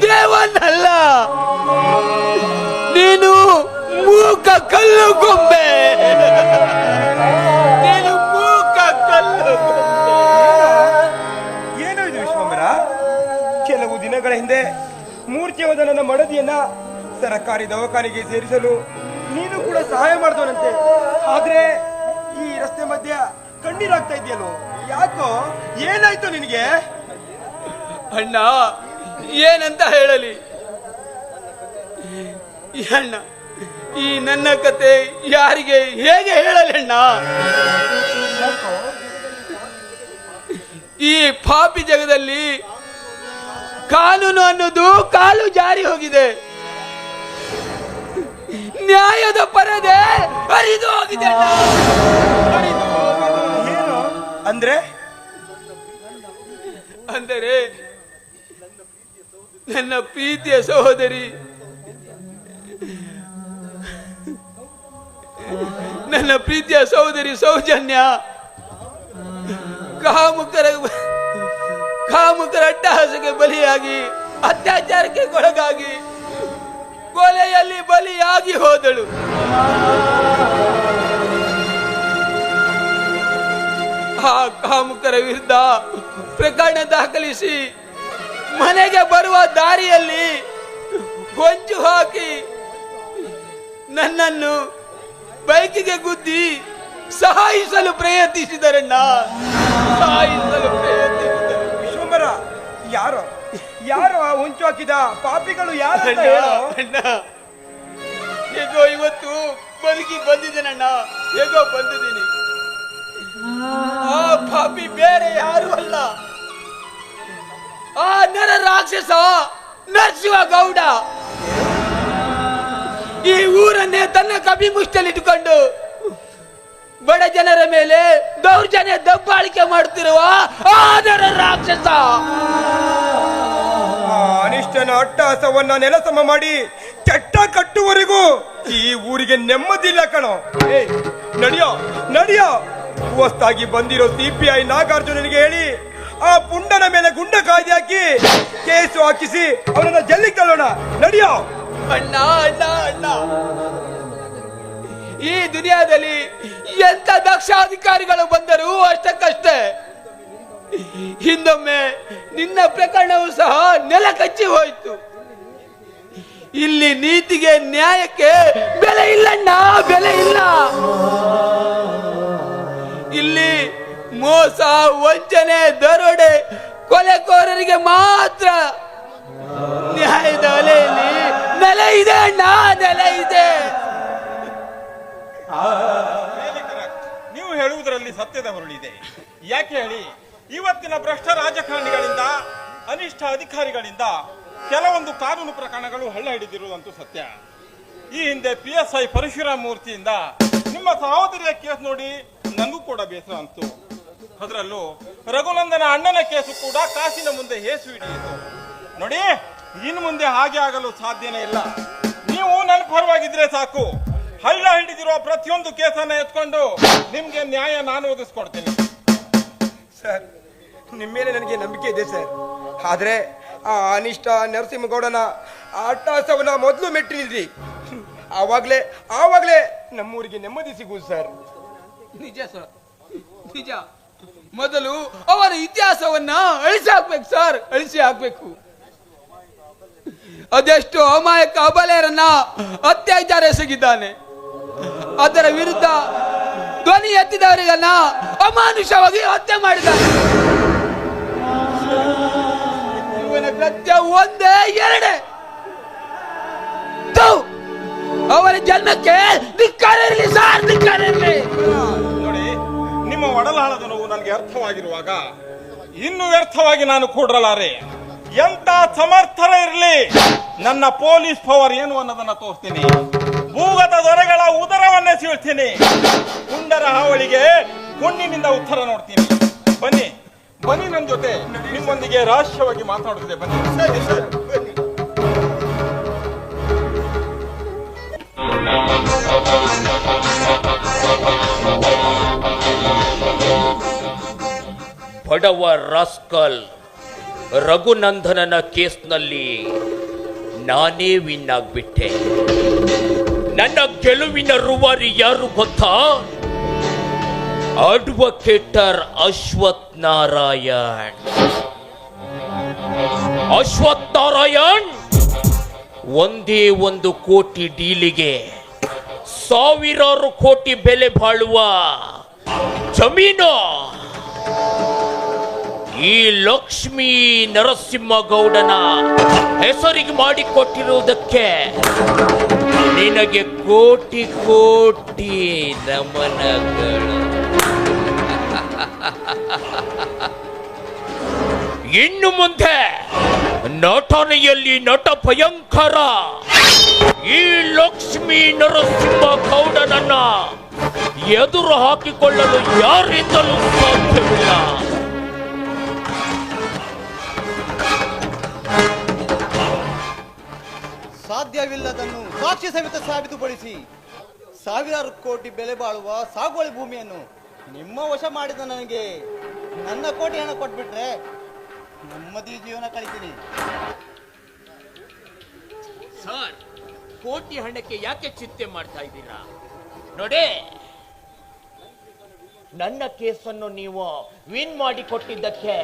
ದೇವನಲ್ಲ, ನೀನು ಮೂಕ ಕಲ್ಲು ಗೊಂಬೆ. ನೀನು ಮೂಕ ಕಲ್ಲು ಗೊಂಬೆ. ಏನು ಇದು ವಿಶ್ವಂಬರ? ಕೆಲವು ದಿನಗಳ ಹಿಂದೆ ಮೂರ್ಛೆ ಹೋದ ನನ್ನ ಮಡದಿಯನ್ನ ಸರಕಾರಿ ದವಾಖಾನೆಗೆ ಸೇರಿಸಲು ನೀನು ಕೂಡ ಸಹಾಯ ಮಾಡಿದವನಂತೆ. ಆದ್ರೆ ಈ ರಸ್ತೆ ಮಧ್ಯ ಕಣ್ಣೀರಾಗ್ತಾ ಇದೆಯಲ್ಲೋ, ಯಾಕೋ? ಏನಾಯ್ತು ನಿನಗೆ? ಅಣ್ಣ, ಏನಂತ ಹೇಳಲಿ ಅಣ್ಣ? ಈ ನನ್ನ ಕತೆ ಯಾರಿಗೆ ಹೇಗೆ ಹೇಳಲಿ ಅಣ್ಣ? ಈ ಪಾಪಿ ಜಗದಲ್ಲಿ ಕಾನೂನು ಅನ್ನೋದು ಕಾಲು ಜಾರಿ ಹೋಗಿದೆ. ನ್ಯಾಯದ ಪರದೆ ಹರಿದು ಹೋಗಿದೆ ಅಣ್ಣ. ಏನು ಅಂದ್ರೆ? ಅಂದರೆ ನನ್ನ ಪ್ರೀತಿಯ ಸಹೋದರಿ, ನನ್ನ ಪ್ರೀತಿಯ ಸಹೋದರಿ ಸೌಜನ್ಯ ಕಾಮುಕರ ಅಟ್ಟಹಾಸಕ್ಕೆ ಬಲಿಯಾಗಿ, ಅತ್ಯಾಚಾರಕ್ಕೆ ಒಳಗಾಗಿ, ಕೊಲೆಯಲ್ಲಿ ಬಲಿಯಾಗಿ ಹೋದಳು. ಆ ಕಾಮುಕರ ವಿರುದ್ಧ ಪ್ರಕರಣ ದಾಖಲಿಸಿ ಮನೆಗೆ ಬರುವ ದಾರಿಯಲ್ಲಿ ಹೊಂಚು ಹಾಕಿ ನನ್ನನ್ನು ಬೈಕಿಗೆ ಗುದ್ದಿ ಸಾಯಿಸಲು ಪ್ರಯತ್ನಿಸಿದರಣ್ಣ. ವಿಶ್ವಂಬರ, ಯಾರೋ ಆ ಹೊಂಚು ಹಾಕಿದ ಪಾಪಿಗಳು ಯಾರು ಅಂತ ಹೇಳೋ? ಹೇಗೋ ಇವತ್ತು ಬದುಕಿ ಬಂದಿದ್ದೇನಣ್ಣ, ಹೇಗೋ ಬಂದಿದ್ದೀನಿ. ಆ ಪಾಪಿ ಬೇರೆ ಯಾರು ಅಲ್ಲ, ಆ ನರ ರಾಕ್ಷಸ ನರಸಿಂಹ ಗೌಡ. ಈ ಊರನ್ನೇ ತನ್ನ ಕಪಿಮುಷ್ಟಿಯಲ್ಲಿಟ್ಟುಕೊಂಡು ಬಡ ಜನರ ಮೇಲೆ ದೌರ್ಜನ್ಯ ದಬ್ಬಾಳಿಕೆ ಮಾಡುತ್ತಿರುವ ಆ ನರ ರಾಕ್ಷಸ. ಅನಿಷ್ಟನ ಅಟ್ಟಹಾಸವನ್ನ ನೆಲಸಮ ಮಾಡಿ ಕೆಟ್ಟ ಕಟ್ಟುವರೆಗೂ ಈ ಊರಿಗೆ ನೆಮ್ಮದಿಲ್ಲ ಕಣೋ. ನಡಿಯೋ ಹೊಸ್ತಾಗಿ ಬಂದಿರೋ CPI ನಾಗಾರ್ಜುನನಿಗೆ ಹೇಳಿ ಆ ಪುಂಡನ ಮೇಲೆ ಗುಂಡ ಕಾಯ್ದೆ ಹಾಕಿ ಕೇಸು ಹಾಕಿಸಿ ಅವನನ್ನ ಜಲ್ಲಿಗೆ ತಳ್ಳೋಣ. ನಡಿಯೋ. ಅಣ್ಣ, ಈ ದುನಿಯಾದಲ್ಲಿ ಎಂತ ದಕ್ಷ ಅಧಿಕಾರಿಗಳು ಬಂದರೂ ಅಷ್ಟಕ್ಕಷ್ಟೇ. ಹಿಂದೊಮ್ಮೆ ನಿನ್ನ ಪ್ರಕರಣವೂ ಸಹ ನೆಲ ಕಚ್ಚಿ ಹೋಯಿತು. ಇಲ್ಲಿ ನೀತಿಗೆ ನ್ಯಾಯಕ್ಕೆ ಬೆಲೆ ಇಲ್ಲಣ್ಣ, ಬೆಲೆ ಇಲ್ಲ. ಇಲ್ಲಿ ಮೋಸ, ವಂಚನೆ, ದರೋಡೆ, ಕೊಲೆಕೋರರಿಗೆ ಮಾತ್ರ ನ್ಯಾಯದ ಅಲೆಯಲ್ಲಿ ನೆಲೆ ಇದೆ ಅಣ್ಣ, ನೆಲೆ ಇದೆ. ನೀವು ಹೇಳುವುದರಲ್ಲಿ ಸತ್ಯದ ಹೊರಳಿದೆ. ಯಾಕೆ ಹೇಳಿ, ಇವತ್ತಿನ ಭ್ರಷ್ಟ ರಾಜಕಾರಣಿಗಳಿಂದ, ಅನಿಷ್ಠ ಅಧಿಕಾರಿಗಳಿಂದ ಕೆಲವೊಂದು ಕಾನೂನು ಪ್ರಕರಣಗಳು ಹಳ್ಳ ಹಿಡಿದಿರುವುದಂತೂ ಸತ್ಯ. ಈ ಹಿಂದೆ PSI ಪರಶುರಾಮ ಮೂರ್ತಿಯಿಂದ ನಿಮ್ಮ ಸಹೋದರಿಯ ಕೇಸ್ ನೋಡಿ ನನಗೂ ಕೂಡ ಬೇಸರ ಅಂತು. ಅದರಲ್ಲೂ ರಘುನಂದನ ಅಣ್ಣನ ಕೇಸು ಕೂಡ ಕಾಸಿನ ಮುಂದೆ ಹೇಸು ಹಿಡಿಯಿತು. ನೋಡಿ, ಇನ್ನು ಮುಂದೆ ಹಾಗೆ ಆಗಲು ಸಾಧ್ಯನೇ ಇಲ್ಲ. ನೀವು ನನ್ನ ಪರವಾಗಿದ್ರೆ ಸಾಕು. ಹಳ್ಳ ಹಿಡಿದಿರುವ ಪ್ರತಿಯೊಂದು ಕೇಸನ್ನ ಎತ್ಕೊಂಡು ನಿಮ್ಗೆ ನ್ಯಾಯ ನಾನು ಒದಗಿಸ್ಕೊಡ್ತೀನಿ. ಸರ್, ನಿಮ್ಮ ಮೇಲೆ ನನಗೆ ನಂಬಿಕೆ ಇದೆ ಸರ್. ಆದ್ರೆ ಆ ಅನಿಷ್ಟ ನರಸಿಂಹಗೌಡನ ಅಟ್ಟಹಾಸವನ್ನ ಮೊದಲು ಮೆಟ್ಟಿಲ್ರಿ. ಆವಾಗ್ಲೇ ನಮ್ಮೂರಿಗೆ ನೆಮ್ಮದಿ ಸಿಗುವುದು ಸರ್. ನಿಜ ಸರ್, ನಿಜ. ಮೊದಲು ಅವರ ಇತಿಹಾಸವನ್ನ ಅಳಿಸಿ ಹಾಕ್ಬೇಕು ಸರ್, ಅಳಿಸಿ ಹಾಕ್ಬೇಕು. ಅದೆಷ್ಟು ಅಮಾಯಕ ಅಬಲೆಯರನ್ನ ಅತ್ಯಾಚಾರ ಎಸಗಿದ್ದಾನೆ. ಅದರ ವಿರುದ್ಧ ಧ್ವನಿ ಎತ್ತಿದವರಿಗನ್ನ ಅಮಾನುಷವಾಗಿ ಹತ್ಯೆ ಮಾಡಿದ್ದಾನೆ. ಇವನ ಕೃತ್ಯ ಒಂದೇ ಎರಡೇ. ಅವರ ಜನ್ಮಕ್ಕೆ ಧಿಕ್ಕಾರ ಇರಲಿ ಸರ್, ಧಿಕ್ಕಾರ ಇರಲಿ. ನೋಡಿ, ನಿಮ್ಮ ಒಡಲಾಳದ ನೋವು ನನಗೆ ಅರ್ಥವಾಗಿರುವಾಗ ಇನ್ನು ವ್ಯರ್ಥವಾಗಿ ನಾನು ಕೂಡಲಾರೆ. ಎಂತ ಸಮರ್ಥರ ಇರಲಿ, ನನ್ನ ಪೊಲೀಸ್ ಪವರ್ ಏನು ಅನ್ನೋದನ್ನ ತೋರಿಸ್ತೀನಿ. ಭೂಗತ ದೊರೆಗಳ ಉದರವನ್ನೇ ಸೀಳ್ತೀನಿ. ಕುಂಡರ ಹಾವಳಿಗೆ ಕುಣ್ಣಿನಿಂದ ಉತ್ತರ ನೋಡ್ತೀನಿ. ಬನ್ನಿ ಬನ್ನಿ, ನನ್ನ ಜೊತೆ ನಿಮ್ಮೊಂದಿಗೆ ರಹಸ್ಯವಾಗಿ ಮಾತನಾಡುತ್ತಿದೆ. ಬನ್ನಿ. ಸರಿ ಸರ್, ಬನ್ನಿ. ಬಡವ ರಾಸ್ಕಲ್ ರಘುನಂದನನ ಕೇಸ್ನಲ್ಲಿ ನಾನೇ ವಿನ್ ಆಗ್ಬಿಟ್ಟೆ. ನನ್ನ ಗೆಲುವಿನ ರೂವಾರಿ ಯಾರು ಗೊತ್ತಾ? ಅಡ್ವೊಕೇಟರ್ ಅಶ್ವಥ್ ನಾರಾಯಣ್. ಅಶ್ವಥ್ ನಾರಾಯಣ್ ಒಂದೇ 1 ಕೋಟಿ ಡೀಲಿಗೆ ಸಾವಿರಾರು ಕೋಟಿ ಬೆಲೆ ಬಾಳುವ ಜಮೀನು ಈ ಲಕ್ಷ್ಮೀ ನರಸಿಂಹಗೌಡನ ಹೆಸರಿಗೆ ಮಾಡಿಕೊಟ್ಟಿರುವುದಕ್ಕೆ ನಿನಗೆ ಕೋಟಿ ಕೋಟಿ ನಮನಗಳು. ಇನ್ನು ಮುಂದೆ ನಟನೆಯಲ್ಲಿ ನಟ ಭಯಂಕರ ಈ ಲಕ್ಷ್ಮೀ ನರಸಿಂಹಗೌಡನನ್ನ ಎದುರು ಹಾಕಿಕೊಳ್ಳಲು ಯಾರಿಂದಲೂ ಸಾಧ್ಯವಿಲ್ಲ. ಸಾಧ್ಯವಿಲ್ಲದನ್ನು ಸಾಕ್ಷಿ ಸಮೇತ ಸಾಬೀತುಪಡಿಸಿ ಸಾವಿರಾರು ಕೋಟಿ ಬೆಲೆ ಬಾಳುವ ಸಾಗುವಳಿ ಭೂಮಿಯನ್ನು ನಿಮ್ಮ ವಶ ಮಾಡಿದ ನನಗೆ ನನ್ನ ಕೋಟಿ ಹಣ ಕೊಟ್ಬಿಟ್ರೆ ನೆಮ್ಮದಿ ಜೀವನ ಕಳಿತೀನಿ. ಸರ್, ಕೋಟಿ ಹಣಕ್ಕೆ ಯಾಕೆ ಚಿಂತೆ ಮಾಡ್ತಾ ಇದ್ದೀರಾ? ನೋಡಿ, ನನ್ನ ಕೇಸನ್ನು ನೀವು ವಿನ್ ಮಾಡಿ ಕೊಟ್ಟಿದ್ದಕ್ಕೆ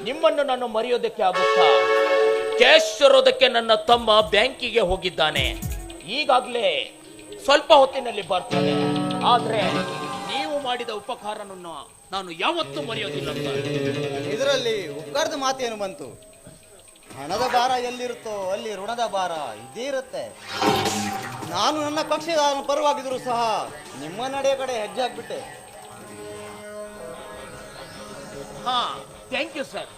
ನಿಮ್ಮನ್ನು ನಾನು ಮರೆಯೋದಕ್ಕೆ ಆಗುತ್ತಾ? ಕ್ಯಾಶ್ ತರೋದಕ್ಕೆ ನನ್ನ ತಮ್ಮ ಬ್ಯಾಂಕಿಗೆ ಹೋಗಿದ್ದಾನೆ. ಈಗಾಗಲೇ ಸ್ವಲ್ಪ ಹೊತ್ತಿನಲ್ಲಿ ಬರ್ತಾನೆ. ಆದ್ರೆ ನೀವು ಮಾಡಿದ ಉಪಕಾರನನ್ನು ನಾನು ಯಾವತ್ತೂ ಮರೆಯೋದಿಲ್ಲ ಸರ್. ಇದರಲ್ಲಿ ಉಪಕಾರದ ಮಾತೇನು ಬಂತು? ಹಣದ ಭಾರ ಎಲ್ಲಿರುತ್ತೋ ಅಲ್ಲಿ ಋಣದ ಭಾರ ಇದ್ದೇ ಇರುತ್ತೆ. ನಾನು ನನ್ನ ಪಕ್ಷದ ಪರವಾಗಿದ್ರು ಸಹ ನಿಮ್ಮ ನಡೆಯ ಕಡೆ ಹೆಜ್ಜೆ ಹಾಕ್ಬಿಟ್ಟೆ. ಹಾ, ಥ್ಯಾಂಕ್ ಯು ಸರ್.